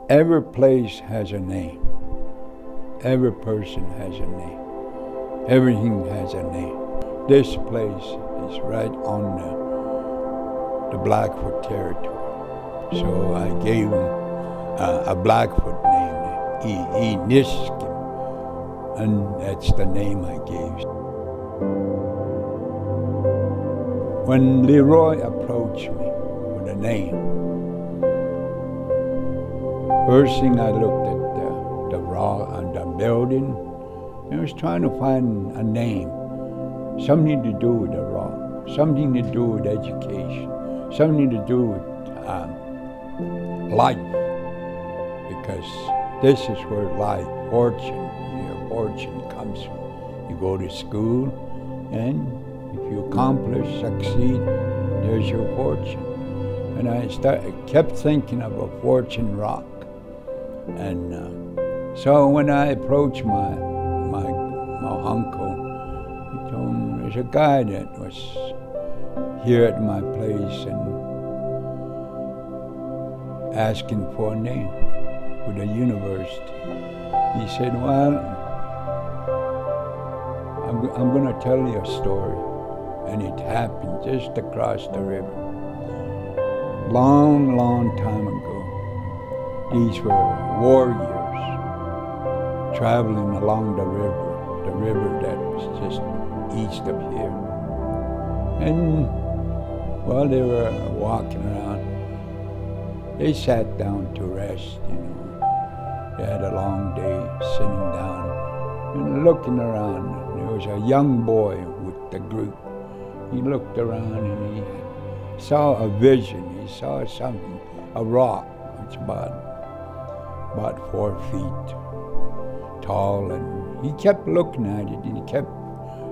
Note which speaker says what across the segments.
Speaker 1: Every place has a name. Every person has a name. Everything has a name. This place is right on the Blackfoot territory. So I gave him a Blackfoot name, Iniskim, and that's the name I gave. When Leroy approached me with a name, first thing I looked at the rock and the building, and I was trying to find a name, something to do with the rock, something to do with education, something to do with life, because this is where life, your fortune comes from. You go to school, and if you accomplish, succeed, there's your fortune. And I kept thinking of a fortune rock. And so when I approached my uncle, he told me there's a guy that was here at my place and asking for a name for the university. He said, well, I'm going to tell you a story. And it happened just across the river. Long, long time ago, these were warriors traveling along the river that was just east of here. And while they were walking around, they sat down to rest, They had a long day sitting down and looking around. There was a young boy with the group. He looked around and he saw a vision. He saw something, a rock. It's about 4 feet tall, and he kept looking at it, and he kept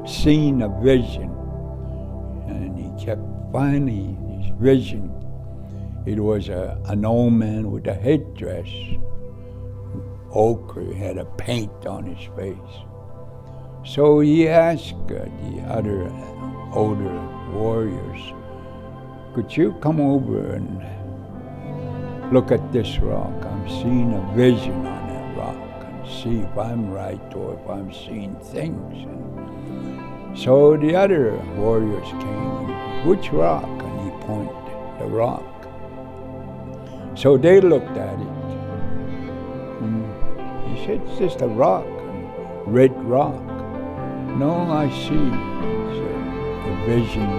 Speaker 1: seeing a vision, and he kept finally his vision. It was an old man with a headdress, ochre, had a paint on his face. So he asked the other older warriors, could you come over and look at this rock? I'm seeing a vision on that rock, and see if I'm right or if I'm seeing things. And so the other warriors came, which rock? And he pointed the rock. So they looked at it. And he said, it's just a rock, a red rock. No, I see. A vision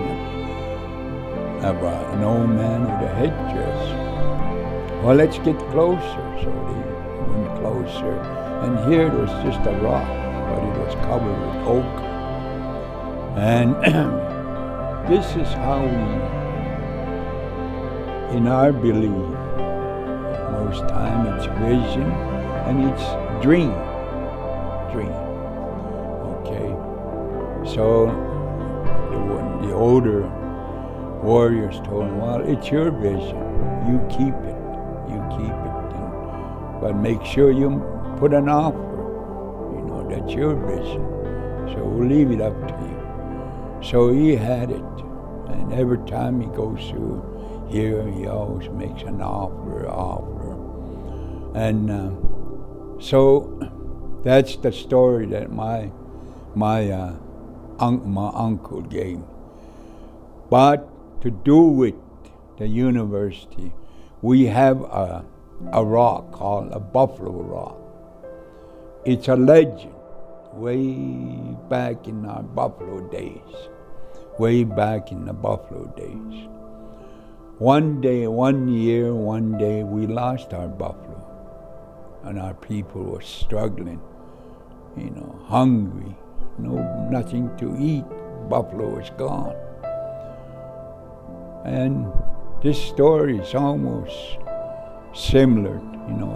Speaker 1: of an old man with a headdress. Well, let's get closer. So they went closer, and here it was just a rock, but it was covered with oak. And this is how we, in our belief, most time it's vision and it's dream. Okay, so the older warriors told him, well, it's your vision. You keep it. But make sure you put an offer. That's your vision. So we'll leave it up to you. So he had it. And every time he goes through here, he always makes an offer. And so that's the story that my uncle gave. But to do with the university, we have a rock called a Buffalo Rock. It's a legend way back in our Buffalo days, One day we lost our buffalo, and our people were struggling, hungry, nothing to eat. Buffalo was gone. And this story is almost similar,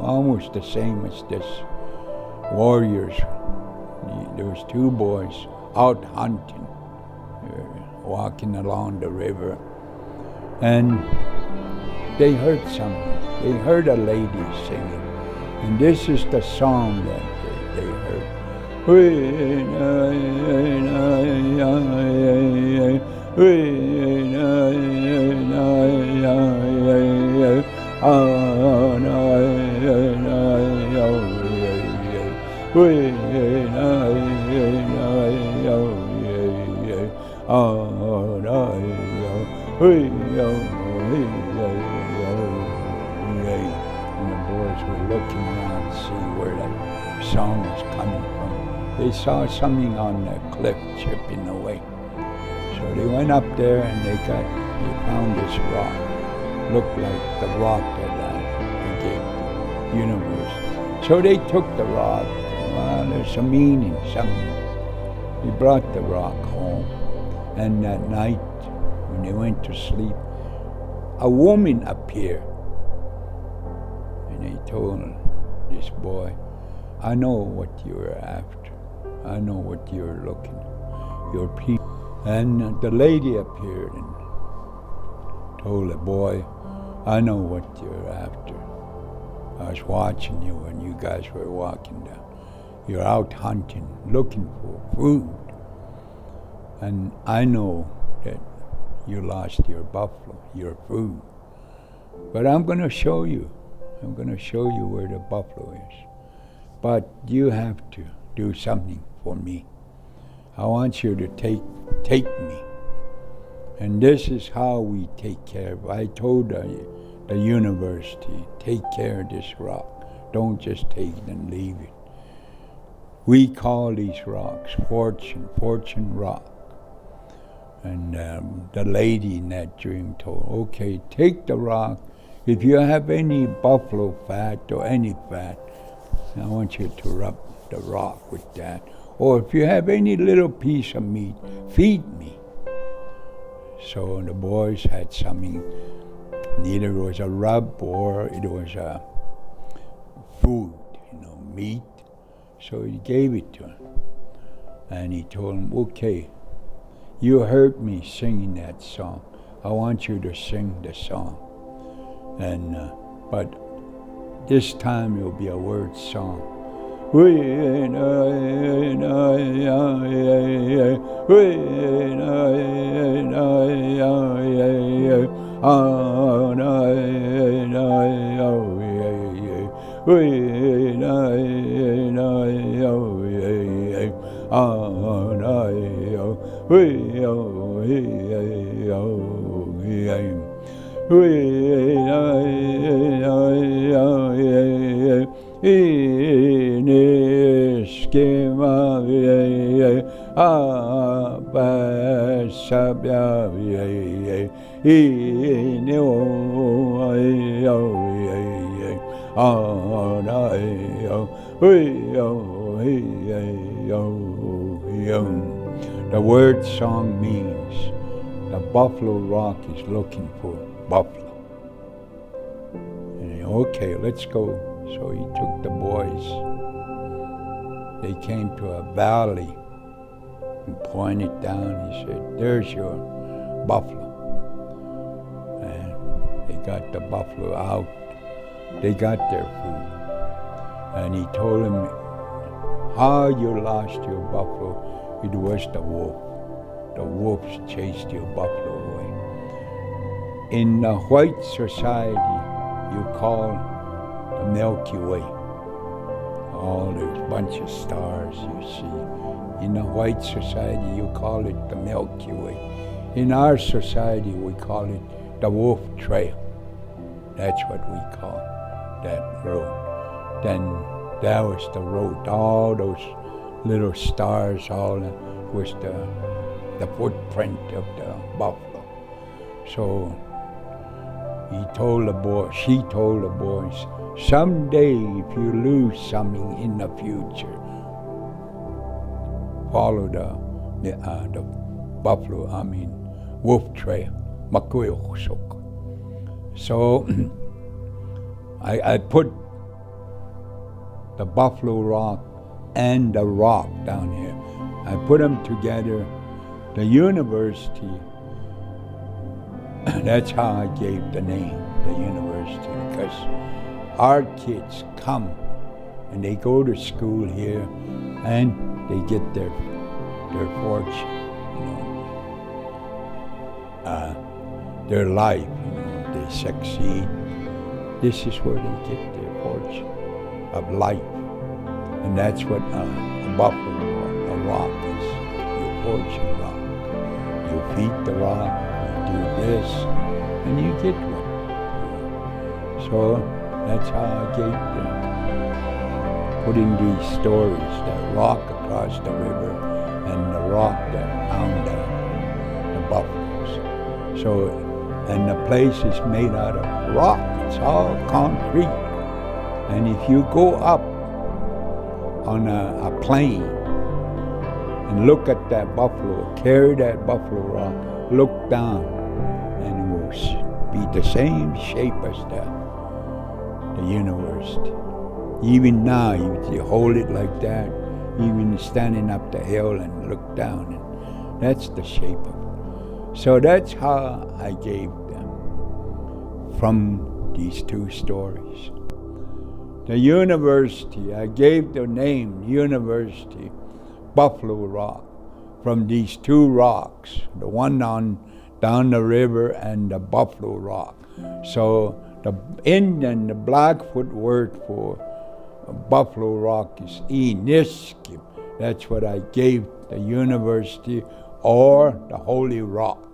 Speaker 1: almost the same as this. Warriors, there was 2 boys out hunting, walking along the river, and they heard something. They heard a lady singing, and this is the song that they heard. And the boys were looking around to see where that song was coming from. They saw something on the cliff chipping away. So they went up there and they found this rock. Looked like the rock that gave the universe. So they took the rock. Well, there's some meaning, something. They brought the rock home. And that night, when they went to sleep, a woman appeared. And they told this boy, I know what you're after. I know what you're looking for. Your people. And the lady appeared and told the boy, I know what you're after. I was watching you when you guys were walking down. You're out hunting, looking for food. And I know that you lost your buffalo, your food. But I'm going to show you. I'm going to show you where the buffalo is. But you have to do something for me. I want you to take me. And this is how we take care of it. I told the university, take care of this rock. Don't just take it and leave it. We call these rocks Fortune Rock. And the lady in that dream told, okay, take the rock. If you have any buffalo fat or any fat, I want you to rub the rock with that. Or if you have any little piece of meat, feed me. So the boys had something, neither it was a rub or it was a food, meat. So he gave it to him. And he told him, okay, you heard me singing that song. I want you to sing the song. And but this time it'll be a word song. Iniskim abasabya The word song means the buffalo rock is looking for buffalo. And okay, let's go. So he took the boys. They came to a valley and pointed down. He said, there's your buffalo. And they got the buffalo out. They got their food. And he told them how you lost your buffalo. It was the wolf. The wolves chased your buffalo away. In the white society, you call the Milky Way. All those bunch of stars you see. In the white society, you call it the Milky Way. In our society, we call it the Wolf Trail. That's what we call that road. Then that was the road. All those little stars, all was the footprint of the buffalo. So she told the boys, someday if you lose something in the future, follow the wolf trail. So I put the buffalo rock and the rock down here. I put them together. The university, that's how I gave the name, the university, because our kids come and they go to school here and they get their fortune, their life, they succeed. This is where they get their fortune of life. And that's what a buffalo a rock is. You forge a rock. You feed the rock, you do this, and you get one. So that's how I gave them, putting these stories, the rock across the river and the rock that found the buffaloes. So, and the place is made out of rock. It's all concrete. And if you go up on a plane and look at that buffalo, carry that buffalo rock, look down, and it will be the same shape as the university. Even now, you hold it like that, even standing up the hill and look down, and that's the shape of it. So that's how I gave them from these two stories. The university, I gave the name University Buffalo Rock from these two rocks, the one down the river and the Buffalo Rock. So the Indian, the Blackfoot word for Buffalo Rock is Iniskim. That's what I gave the university, or the Holy Rock.